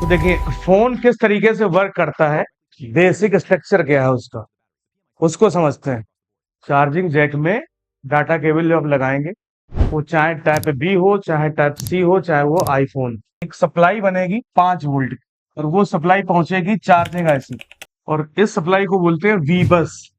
तो देखिए फोन किस तरीके से वर्क करता है, बेसिक स्ट्रक्चर क्या है उसका, उसको समझते हैं। चार्जिंग जैक में डाटा केबल जो आप लगाएंगे, वो चाहे टाइप बी हो, चाहे टाइप सी हो, चाहे वो आईफोन, एक सप्लाई बनेगी 5 वोल्ट की, और वो सप्लाई पहुंचेगी चार्जिंग आईसी, और इस सप्लाई को बोलते हैं वी बस।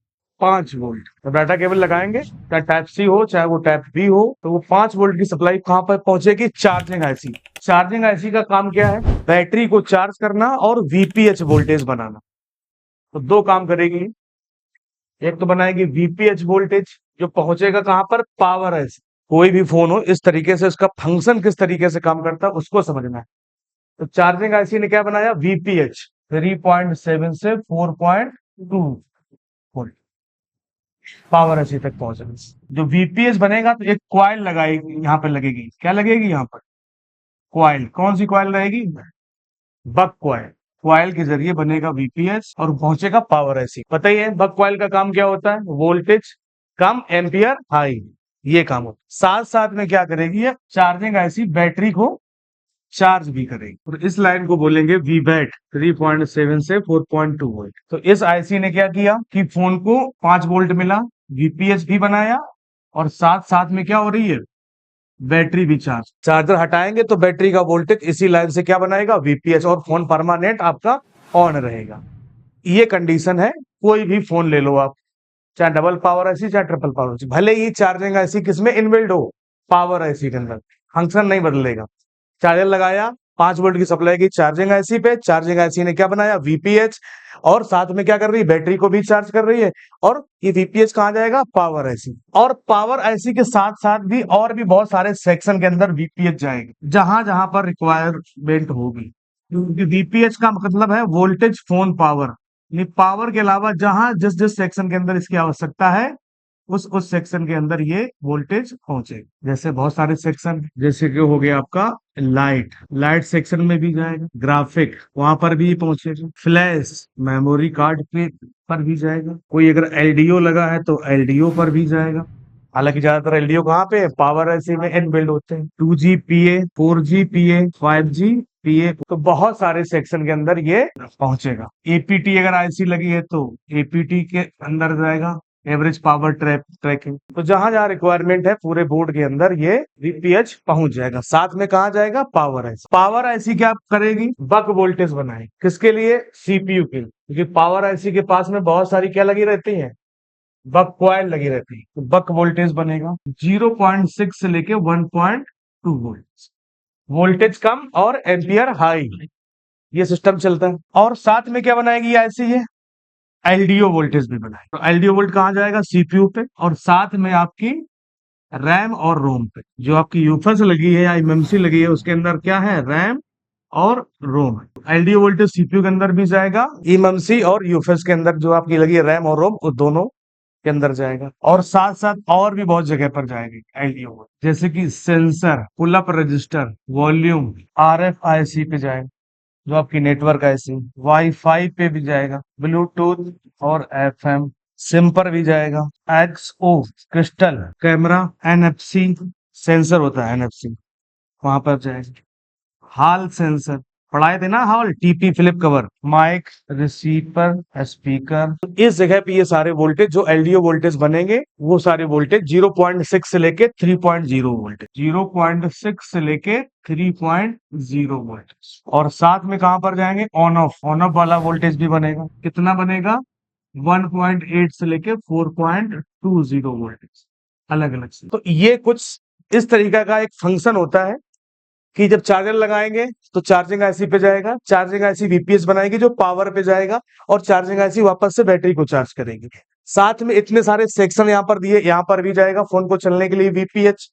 5 वोल्ट तो डाटा केबल लगाएंगे, चाहे टाइप सी हो चाहे वो टाइप बी हो, तो वो 5 वोल्ट की सप्लाई कहां पर पहुंचेगी, चार्जिंग आईसी। चार्जिंग आईसी का काम क्या है, बैटरी को चार्ज करना और वीपीएच वोल्टेज बनाना। तो दो काम करेगी, एक तो बनाएगी वीपीएच वोल्टेज जो पहुंचेगा कहां पर, पावर आईसी। कोई भी फोन हो, इस तरीके से उसका फंक्शन किस तरीके से काम करता है उसको समझना है। तो चार्जिंग आईसी ने क्या बनाया, वीपीएच 3.7 से 4.2 वोल्ट पावर आईसी तक पहुंचेगा। जो वीपीएच बनेगा तो एक क्वाइल लगाएगी, यहाँ पे लगेगी, क्या लगेगी यहाँ पर, क्वाइल। कौन सी क्वाइल रहेगी, बक क्वाइल। क्वाइल के जरिए बनेगा वीपीएच और पहुंचेगा पावर आईसी। पता ही है बक क्वाइल का काम क्या होता है, वोल्टेज कम एम्पियर हाई, ये काम होता है। साथ साथ में क्या करेगी ये चार्जिंग आईसी, बैटरी को चार्ज भी करेगी। और इस लाइन को बोलेंगे वी बैट 3.7 से 4.2 वोल्ट। तो इस आईसी ने क्या किया कि फोन को 5 वोल्ट मिला, वीपीएच भी बनाया, और साथ साथ में क्या हो रही है, बैटरी भी चार्ज। चार्जर हटाएंगे तो बैटरी का वोल्टेज इसी लाइन से क्या बनाएगा, वीपीएच, और फोन परमानेंट आपका ऑन रहेगा। ये कंडीशन है, कोई भी फोन ले लो आप, चाहे डबल पावर आईसी चाहे ट्रिपल पावर आईसी, भले ही चार्जिंग आईसी किसमें इनबिल्ड हो, पावर आईसी के अंदर, फंक्शन नहीं बदलेगा। चार्जर लगाया, 5 वोल्ट की सप्लाई की चार्जिंग आईसी पे, चार्जिंग आईसी ने क्या बनाया, वीपीएच, और साथ में क्या कर रही है, बैटरी को भी चार्ज कर रही है, और ये वीपीएच कहाँ जाएगा, पावर आईसी। और पावर आईसी के साथ साथ भी और भी बहुत सारे सेक्शन के अंदर वीपीएच जाएगी, जहां जहां पर रिक्वायरमेंट होगी। क्योंकि वीपीएच का मतलब है वोल्टेज फोन पावर, ये पावर के अलावा जहां जिस जिस सेक्शन के अंदर इसकी आवश्यकता है, उस सेक्शन के अंदर ये वोल्टेज पहुंचेगा। जैसे बहुत सारे सेक्शन, जैसे कि हो गया आपका लाइट, लाइट सेक्शन में भी जाएगा, ग्राफिक वहां पर भी पहुंचेगा, फ्लैश मेमोरी कार्ड पे पर भी जाएगा, कोई अगर एलडीओ लगा है तो एलडीओ पर भी जाएगा। हालांकि ज्यादातर एलडीओ कहाँ पे, पावर ऐसे में इनबिल्ड होते हैं। 2G PA, 4G PA, 5G PA, तो बहुत सारे सेक्शन के अंदर ये पहुंचेगा। एपीटी अगर आईसी लगी है तो एपीटी के अंदर जाएगा, एवरेज पावर ट्रैकिंग। तो जहां जहां रिक्वायरमेंट है पूरे बोर्ड के अंदर ये वीपीएच पहुंच जाएगा। साथ में कहा जाएगा, पावर आईसी। पावर आईसी क्या करेगी, बक वोल्टेज बनाएगी, किसके लिए, सीपीयू के लिए। क्योंकि पावर आईसी के पास में बहुत सारी क्या लगी रहती है, बक कॉइल लगी रहती है, तो बक वोल्टेज बनेगा 0.6 से लेके 1.2 वोल्ट, वोल्टेज कम और एम्पियर हाई, ये सिस्टम चलता है। और साथ में क्या बनाएगी आईसी, ये एलडीओ वोल्टेज भी बनाए। तो एलडीओ वोल्ट कहाँ जाएगा, सीपीयू पे, और साथ में आपकी रैम और रोम पे। जो आपकी यूफस लगी है या एमएमसी लगी है उसके अंदर क्या है, रैम और रोम है। एलडीओ वोल्टेज सीपीयू के अंदर भी जाएगा, एमएमसी और यूफस के अंदर जो आपकी लगी है रैम और रोम, वो दोनों के अंदर जाएगा। और साथ साथ और भी बहुत जगह पर जाएगी एलडीओ वोल्ट, जैसे कि sensor, pull up resistor, volume, RFIC पे जाएगा, जो आपकी नेटवर्क आईसी, वाईफाई पे भी जाएगा, ब्लूटूथ और एफएम सिम पर भी जाएगा, XO crystal camera, NFC sensor होता है, एनएफसी वहां पर जाएगा। हॉल सेंसर पढ़ाए थे ना, हॉल टीपी flip cover, mic, receiver, speaker. तो इस जगह पे ये सारे वोल्टेज जो एलडीओ वोल्टेज बनेंगे, वो सारे वोल्टेज 0.6 से लेके 3.0 वोल्टेज, 0.6 से लेके 3.0 वोल्ट। और साथ में कहां पर जाएंगे, ऑन ऑफ वाला वोल्टेज भी बनेगा। कितना बनेगा, 1.8 से लेके 4.20 वोल्टेज, अलग अलग से। तो ये कुछ इस तरीका का एक फंक्शन होता है कि जब चार्जर लगाएंगे तो चार्जिंग आईसी पे जाएगा, चार्जिंग आईसी वीपीएस बनाएगी जो पावर पे जाएगा, और चार्जिंग आईसी वापस से बैटरी को चार्ज करेगी। साथ में इतने सारे सेक्शन यहाँ पर दिए, यहाँ पर भी जाएगा फोन को चलने के लिए वीपीएच।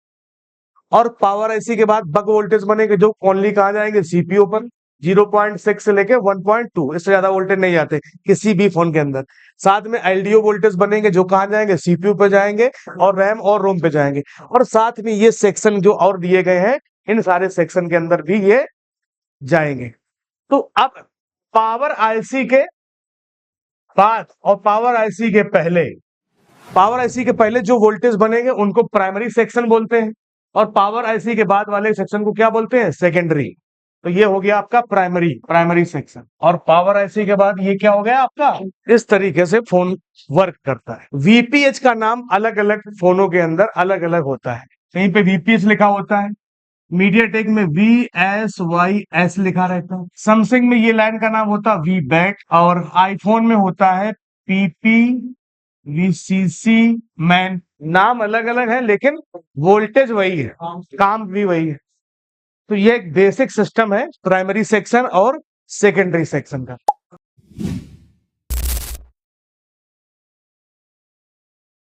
और पावर आईसी के बाद बक वोल्टेज बनेंगे जो ओनली कहा जाएंगे, सीपीयू पर, 0.6 से लेके 1.2, इससे ज्यादा वोल्टेज नहीं आते किसी भी फोन के अंदर। साथ में एलडीओ वोल्टेज बनेंगे जो कहा जाएंगे, सीपीयू पे जाएंगे और रैम और रोम पे जाएंगे। और साथ में ये सेक्शन जो और दिए गए हैं, इन सारे सेक्शन के अंदर भी ये जाएंगे। तो अब पावर आईसी के बाद और पावर आईसी के पहले जो वोल्टेज बनेंगे उनको प्राइमरी सेक्शन बोलते हैं, और पावर आईसी के बाद वाले सेक्शन को क्या बोलते हैं, सेकेंडरी। तो ये हो गया आपका प्राइमरी सेक्शन। और पावर आईसी के बाद ये क्या हो गया आपका, इस तरीके से फोन वर्क करता है। वीपीएच का नाम अलग अलग फोनों के अंदर अलग अलग होता है। कहीं पे वीपीएच लिखा होता है, मीडियाटेक में VSYS लिखा रहता है, सैमसंग में ये लाइन का नाम होता है वीबैक, और आईफोन में होता है PPVCC मैन। नाम अलग अलग है लेकिन वोल्टेज वही है, काम भी वही है। तो ये एक बेसिक सिस्टम है प्राइमरी सेक्शन और सेकेंडरी सेक्शन का।